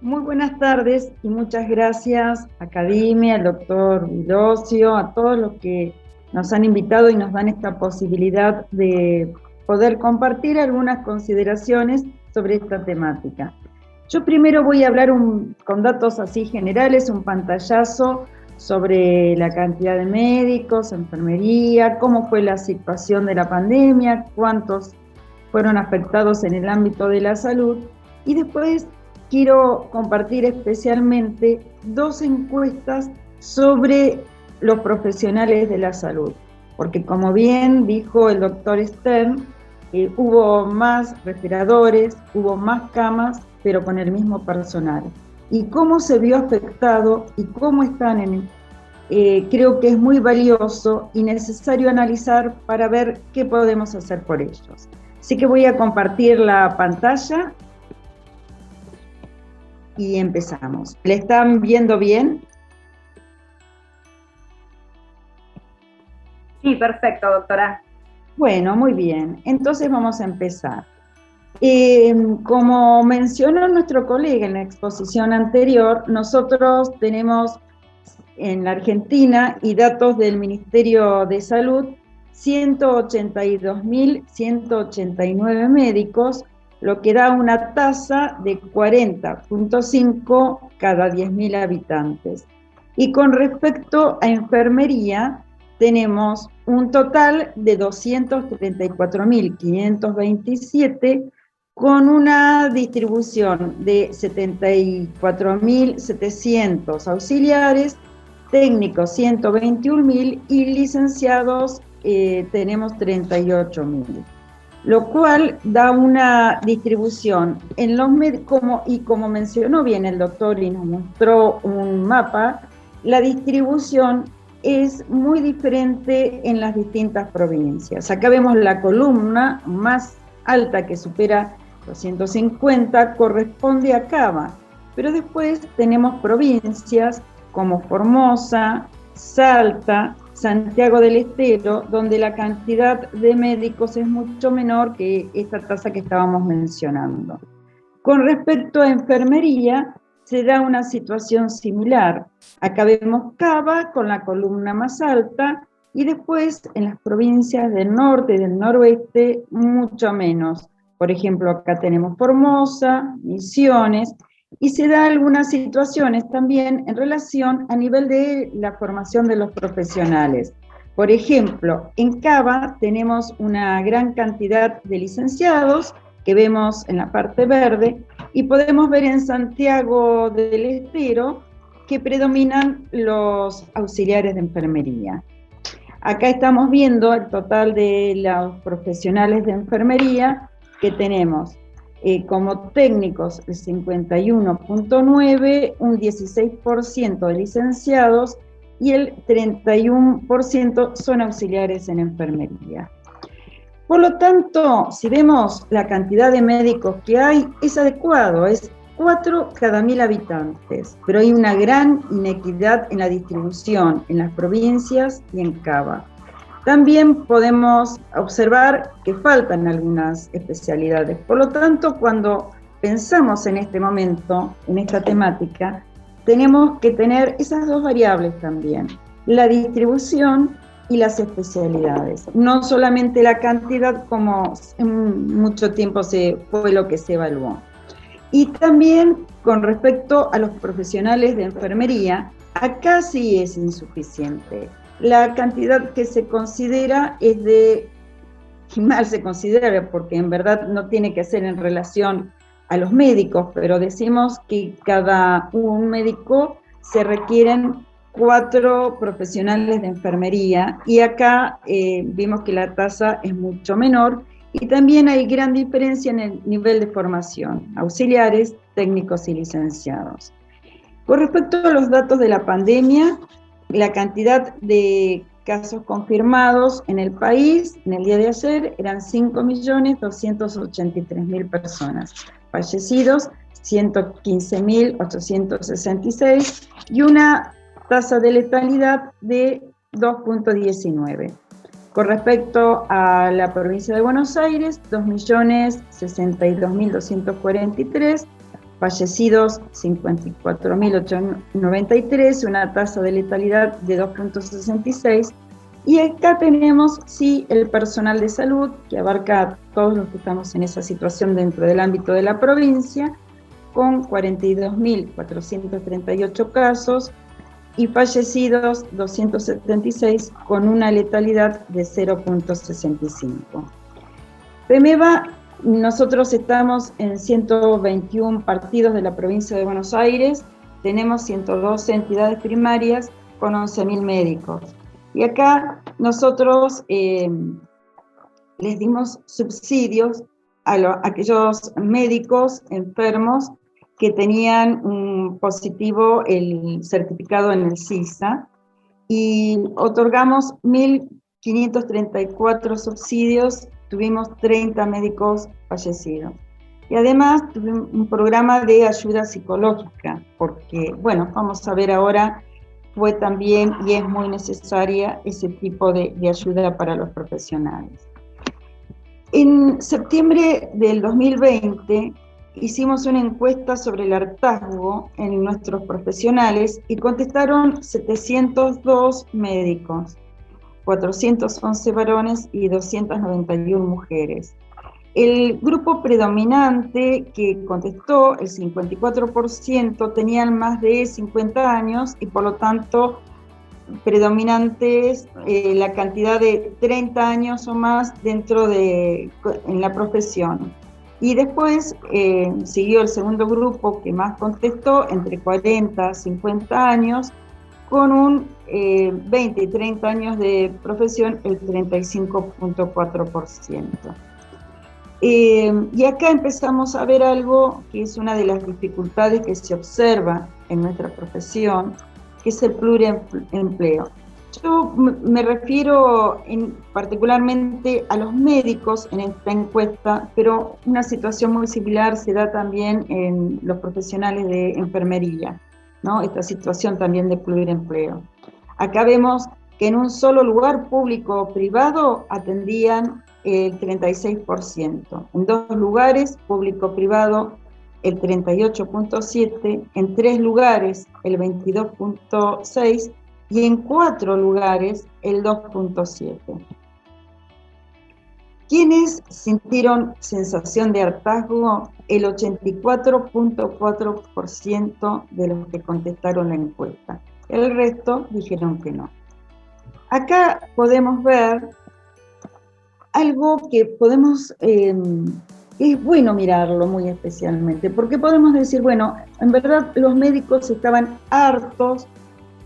Muy buenas tardes y muchas gracias a Academia, al doctor Vilosio, a todos los que nos han invitado y nos dan esta posibilidad de poder compartir algunas consideraciones sobre esta temática. Yo primero voy a hablar con datos así generales, un pantallazo sobre la cantidad de médicos, enfermería, cómo fue la situación de la pandemia, cuántos fueron afectados en el ámbito de la salud, y después quiero compartir especialmente dos encuestas sobre los profesionales de la salud, porque como bien dijo el doctor Stern, hubo más respiradores, hubo más camas, pero con el mismo personal. Y cómo se vio afectado y cómo están creo que es muy valioso y necesario analizar para ver qué podemos hacer por ellos. Así que voy a compartir la pantalla y empezamos. ¿Le están viendo bien? Sí, perfecto, doctora. Bueno, muy bien. Entonces vamos a empezar. Como mencionó nuestro colega en la exposición anterior, nosotros tenemos en la Argentina y datos del Ministerio de Salud 182.189 médicos, lo que da una tasa de 40.5 cada 10.000 habitantes. Y con respecto a enfermería, tenemos un total de 234.527 con una distribución de 74.700 auxiliares, técnicos 121.000 y licenciados tenemos 38.000, lo cual da una distribución en los como mencionó bien el doctor y nos mostró un mapa, la distribución es muy diferente en las distintas provincias. Acá vemos la columna más alta que supera los 150, corresponde a Cava, pero después tenemos provincias como Formosa, Salta, Santiago del Estero, donde la cantidad de médicos es mucho menor que esta tasa que estábamos mencionando. Con respecto a enfermería, se da una situación similar. Acá vemos Cava con la columna más alta y después en las provincias del norte y del noroeste mucho menos. Por ejemplo, acá tenemos Formosa, Misiones, y se da algunas situaciones también en relación a nivel de la formación de los profesionales. Por ejemplo, en Cava tenemos una gran cantidad de licenciados que vemos en la parte verde, y podemos ver en Santiago del Estero que predominan los auxiliares de enfermería. Acá estamos viendo el total de los profesionales de enfermería que tenemos. Como técnicos, el 51.9, un 16% de licenciados y el 31% son auxiliares en enfermería. Por lo tanto, si vemos la cantidad de médicos que hay, es adecuado, es 4 cada 1000 habitantes, pero hay una gran inequidad en la distribución en las provincias y en Cava. También podemos observar que faltan algunas especialidades. Por lo tanto, cuando pensamos en este momento, en esta temática, tenemos que tener esas dos variables también, la distribución y las especialidades, no solamente la cantidad como en mucho tiempo fue lo que se evaluó. Y también con respecto a los profesionales de enfermería, acá sí es insuficiente. La cantidad que se considera es y mal se considera porque en verdad no tiene que ser en relación a los médicos, pero decimos que cada un médico se requieren 4 profesionales de enfermería, y acá vimos que la tasa es mucho menor, y también hay gran diferencia en el nivel de formación, auxiliares, técnicos y licenciados. Con respecto a los datos de la pandemia, la cantidad de casos confirmados en el país en el día de ayer eran 5.283.000 personas, fallecidos 115.866 y una tasa de letalidad de 2.19. Con respecto a la provincia de Buenos Aires, 2.062.243 fallecidos 54.893, una tasa de letalidad de 2.66, y acá tenemos, sí, el personal de salud, que abarca a todos los que estamos en esa situación dentro del ámbito de la provincia, con 42.438 casos, y fallecidos 276, con una letalidad de 0.65. PEMEVA, nosotros estamos en 121 partidos de la provincia de Buenos Aires, tenemos 112 entidades primarias con 11.000 médicos. Y acá nosotros les dimos subsidios a aquellos médicos enfermos que tenían un positivo el certificado en el CISA, y otorgamos 1.534 subsidios, tuvimos 30 médicos fallecidos. Y además tuvimos un programa de ayuda psicológica, porque, bueno, vamos a ver ahora, fue también y es muy necesaria ese tipo de ayuda para los profesionales. En septiembre del 2020 hicimos una encuesta sobre el hartazgo en nuestros profesionales y contestaron 702 médicos, 411 varones y 291 mujeres. El grupo predominante que contestó, el 54%, tenían más de 50 años y por lo tanto predominante es la cantidad de 30 años o más en la profesión. Y después siguió el segundo grupo que más contestó, entre 40 y 50 años, con un 20 y 30 años de profesión, el 35.4%. Y acá empezamos a ver algo que es una de las dificultades que se observa en nuestra profesión, que es el pluriempleo. Yo me refiero particularmente a los médicos en esta encuesta, pero una situación muy similar se da también en los profesionales de enfermería, ¿no? Esta situación también de pluriempleo. Acá vemos que en un solo lugar público o privado atendían el 36%, en 2 lugares público-privado el 38.7%, en 3 lugares el 22.6% y en 4 lugares el 2.7%. ¿Quiénes sintieron sensación de hartazgo? El 84.4% de los que contestaron la encuesta. El resto dijeron que no. Acá podemos ver algo que podemos, es bueno mirarlo muy especialmente, porque podemos decir, bueno, en verdad los médicos estaban hartos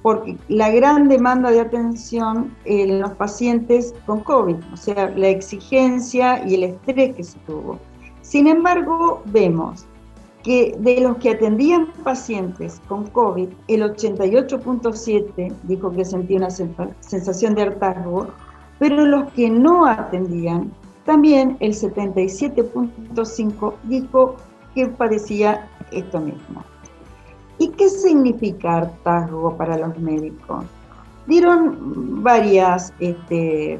porque la gran demanda de atención en los pacientes con COVID, o sea, la exigencia y el estrés que se tuvo. Sin embargo, vemos que de los que atendían pacientes con COVID, el 88.7% dijo que sentía una sensación de hartazgo, pero los que no atendían, también el 77.5% dijo que padecía esto mismo. ¿Y qué significa hartazgo para los médicos? Dieron varias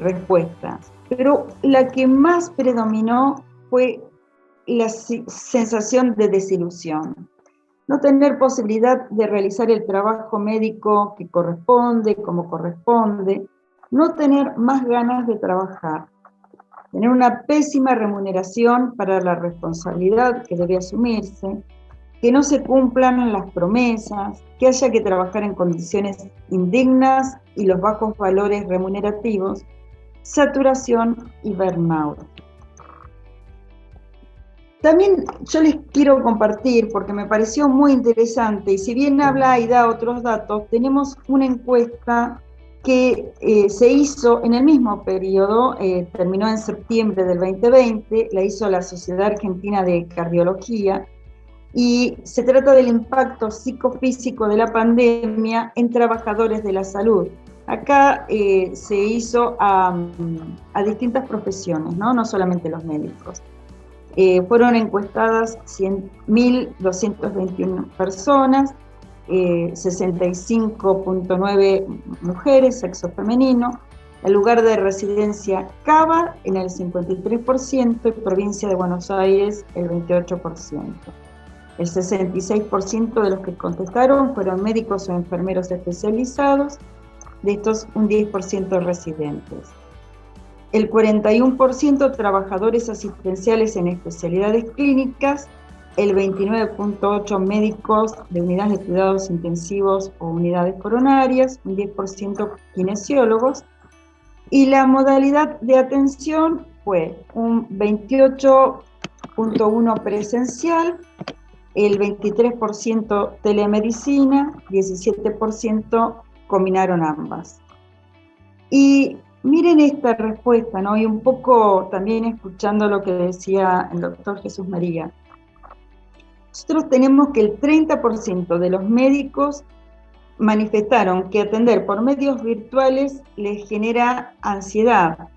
respuestas, pero la que más predominó fue la sensación de desilusión. No tener posibilidad de realizar el trabajo médico que corresponde, como corresponde, no tener más ganas de trabajar, tener una pésima remuneración para la responsabilidad que debe asumirse, que no se cumplan las promesas, que haya que trabajar en condiciones indignas y los bajos valores remunerativos, saturación y burnout. También yo les quiero compartir, porque me pareció muy interesante, y si bien habla y da otros datos, tenemos una encuesta que se hizo en el mismo periodo, terminó en septiembre del 2020, la hizo la Sociedad Argentina de Cardiología, y se trata del impacto psicofísico de la pandemia en trabajadores de la salud. Acá se hizo a distintas profesiones, no solamente los médicos. Fueron encuestadas 1.221 personas, 65.9 mujeres, sexo femenino, el lugar de residencia Cava en el 53% y provincia de Buenos Aires el 28%. El 66% de los que contestaron fueron médicos o enfermeros especializados, de estos un 10% residentes. El 41% trabajadores asistenciales en especialidades clínicas, el 29,8% médicos de unidades de cuidados intensivos o unidades coronarias, un 10% kinesiólogos, y la modalidad de atención fue un 28,1% presencial, el 23% telemedicina, 17% combinaron ambas. Y miren esta respuesta, ¿no? Y un poco también escuchando lo que decía el doctor Jesús María. Nosotros tenemos que el 30% de los médicos manifestaron que atender por medios virtuales les genera ansiedad.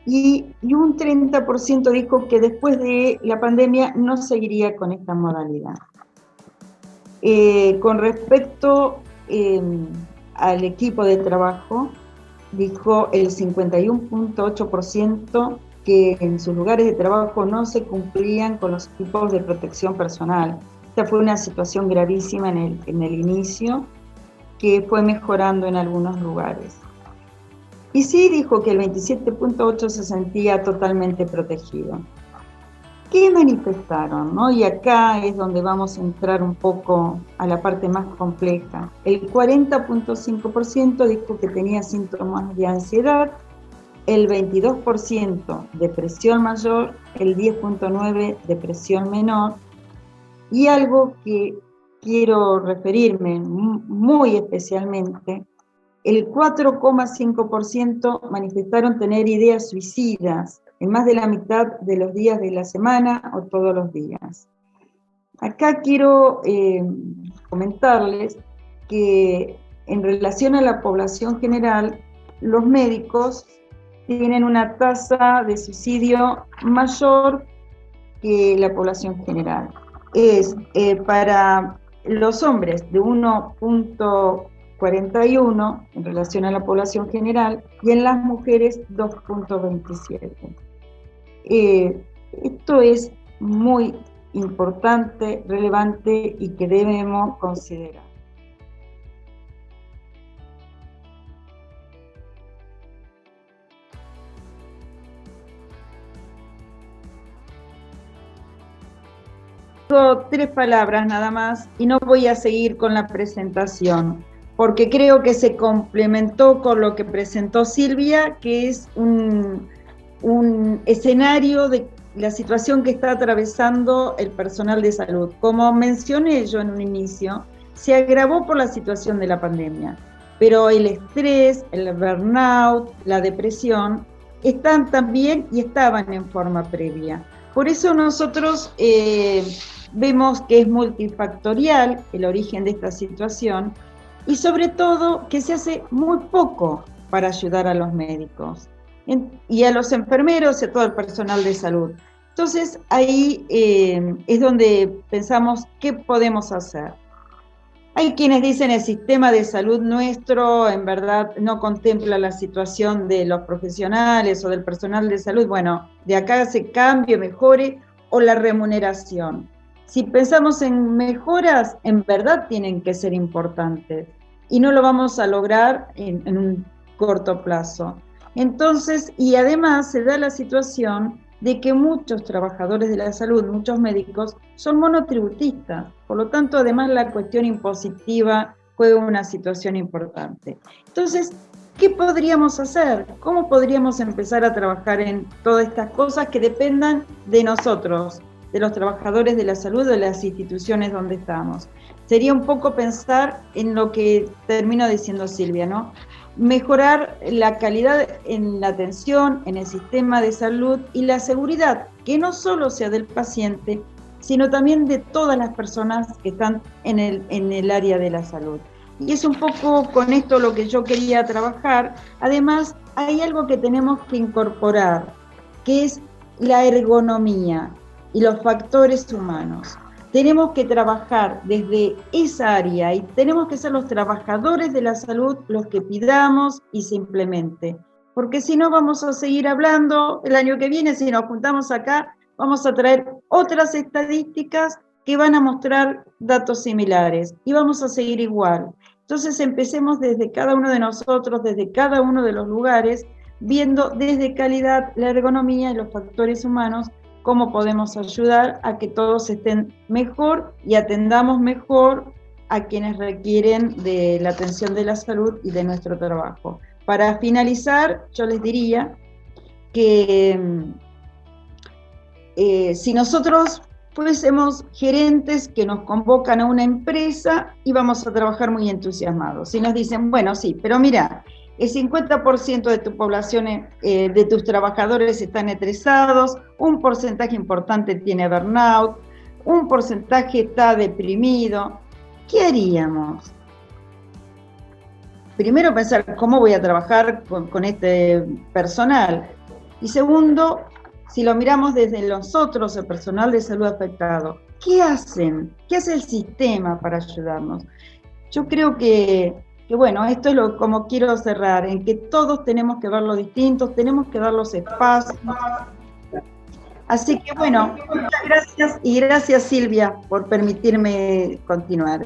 Y un 30% dijo que después de la pandemia no seguiría con esta modalidad. Con respecto al equipo de trabajo, dijo el 51,8% que en sus lugares de trabajo no se cumplían con los equipos de protección personal. Esta fue una situación gravísima en el inicio, que fue mejorando en algunos lugares. Y sí dijo que el 27,8% se sentía totalmente protegido. ¿Qué manifestaron, no? Y acá es donde vamos a entrar un poco a la parte más compleja. El 40,5% dijo que tenía síntomas de ansiedad, el 22% depresión mayor, el 10,9% depresión menor, y algo que quiero referirme muy especialmente, el 4,5% manifestaron tener ideas suicidas en más de la mitad de los días de la semana o todos los días. Acá quiero comentarles que en relación a la población general, los médicos tienen una tasa de suicidio mayor que la población general. Es para los hombres de 1,41 en relación a la población general y en las mujeres 2,27. Esto es muy importante, relevante y que debemos considerar. Tres palabras nada más y no voy a seguir con la presentación porque creo que se complementó con lo que presentó Silvia, que es un escenario de la situación que está atravesando el personal de salud. Como mencioné yo en un inicio, se agravó por la situación de la pandemia, pero el estrés, el burnout, la depresión están también y estaban en forma previa. Por eso nosotros vemos que es multifactorial el origen de esta situación y sobre todo que se hace muy poco para ayudar a los médicos y a los enfermeros y a todo el personal de salud. Entonces ahí es donde pensamos qué podemos hacer. Hay quienes dicen el sistema de salud nuestro en verdad no contempla la situación de los profesionales o del personal de salud. Bueno, de acá se cambie, mejore, o la remuneración. Si pensamos en mejoras, en verdad tienen que ser importantes y no lo vamos a lograr en un corto plazo. Entonces, y además se da la situación de que muchos trabajadores de la salud, muchos médicos, son monotributistas. Por lo tanto, además la cuestión impositiva juega una situación importante. Entonces, ¿qué podríamos hacer? ¿Cómo podríamos empezar a trabajar en todas estas cosas que dependan de nosotros, de los trabajadores de la salud, de las instituciones donde estamos? Sería un poco pensar en lo que termino diciendo Silvia, ¿no? Mejorar la calidad en la atención, en el sistema de salud y la seguridad, que no solo sea del paciente, sino también de todas las personas que están en el área de la salud. Y es un poco con esto lo que yo quería trabajar. Además, hay algo que tenemos que incorporar, que es la ergonomía y los factores humanos. Tenemos que trabajar desde esa área y tenemos que ser los trabajadores de la salud los que pidamos y se implemente. Porque si no vamos a seguir hablando el año que viene, si nos juntamos acá, vamos a traer otras estadísticas que van a mostrar datos similares y vamos a seguir igual. Entonces empecemos desde cada uno de nosotros, desde cada uno de los lugares, viendo desde calidad, la ergonomía y los factores humanos, cómo podemos ayudar a que todos estén mejor y atendamos mejor a quienes requieren de la atención de la salud y de nuestro trabajo. Para finalizar, yo les diría que si nosotros fuésemos gerentes que nos convocan a una empresa y vamos a trabajar muy entusiasmados. Y nos dicen, bueno, sí, pero mira, el 50% de tu población, de tus trabajadores están estresados, un porcentaje importante tiene burnout, un porcentaje está deprimido. ¿Qué haríamos? Primero pensar, ¿cómo voy a trabajar con este personal? Y segundo, si lo miramos desde nosotros, el personal de salud afectado, ¿qué hacen? ¿Qué hace el sistema para ayudarnos? Yo creo que bueno, esto es como quiero cerrar, en que todos tenemos que verlo distintos, tenemos que dar los espacios. Así que bueno, muchas gracias y gracias Silvia por permitirme continuar.